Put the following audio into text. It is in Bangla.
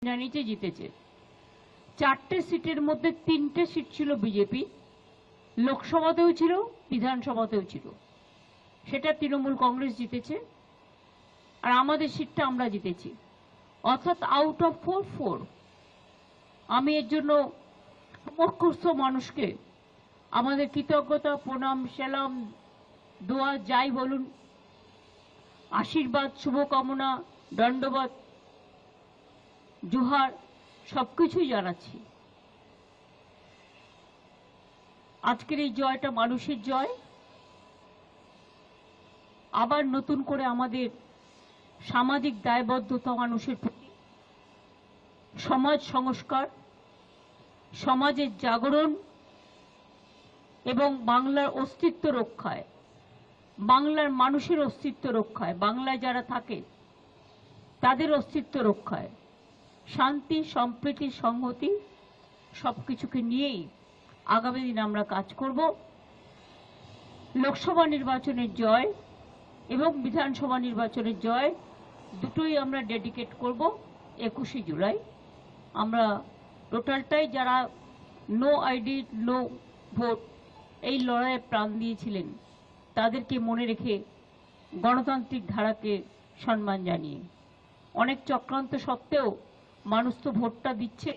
নিচে জিতেছে। 4টে সিটের মধ্যে 3টে সিট ছিল বিজেপি, লোকসভাতেও ছিল, বিধানসভাতেও ছিল। সেটা তৃণমূল কংগ্রেস জিতেছে, আর আমাদের সিটটা আমরা জিতেছি। অর্থাৎ আউট অফ 4। আমি এর জন্য সমস্ত মানুষকে আমাদের কৃতজ্ঞতা, প্রণাম, সালাম, দোয়া যাই বলুন, আশীর্বাদ, শুভকামনা, দণ্ডবত, জোহার সবকিছুই জানাচ্ছি। আজকের এই জয়টা মানুষের জয়। আবার নতুন করে আমাদের সামাজিক দায়বদ্ধতা মানুষের প্রতি, সমাজ সংস্কার, সমাজের জাগরণ এবং বাংলার অস্তিত্ব রক্ষায়, বাংলার মানুষের অস্তিত্ব রক্ষায়, বাংলায় যারা থাকে তাদের অস্তিত্ব রক্ষায়, শান্তি, সম্প্রীতি, সংহতি সবকিছুকে নিয়েই আগামী দিন আমরা কাজ করব। লোকসভা নির্বাচনের জয় এবং বিধানসভা নির্বাচনের জয় দুটোই আমরা ডেডিকেট করব 21শে জুলাই। আমরা টোটালটাই যারা নো আইডি নো ভোট এই লড়াইয়ে প্রাণ দিয়েছিলেন তাদেরকে মনে রেখে গণতান্ত্রিক ধারাকে সম্মান জানিয়ে, অনেক চক্রান্ত সত্ত্বেও মানুষ তো ভোটটা দিচ্ছে।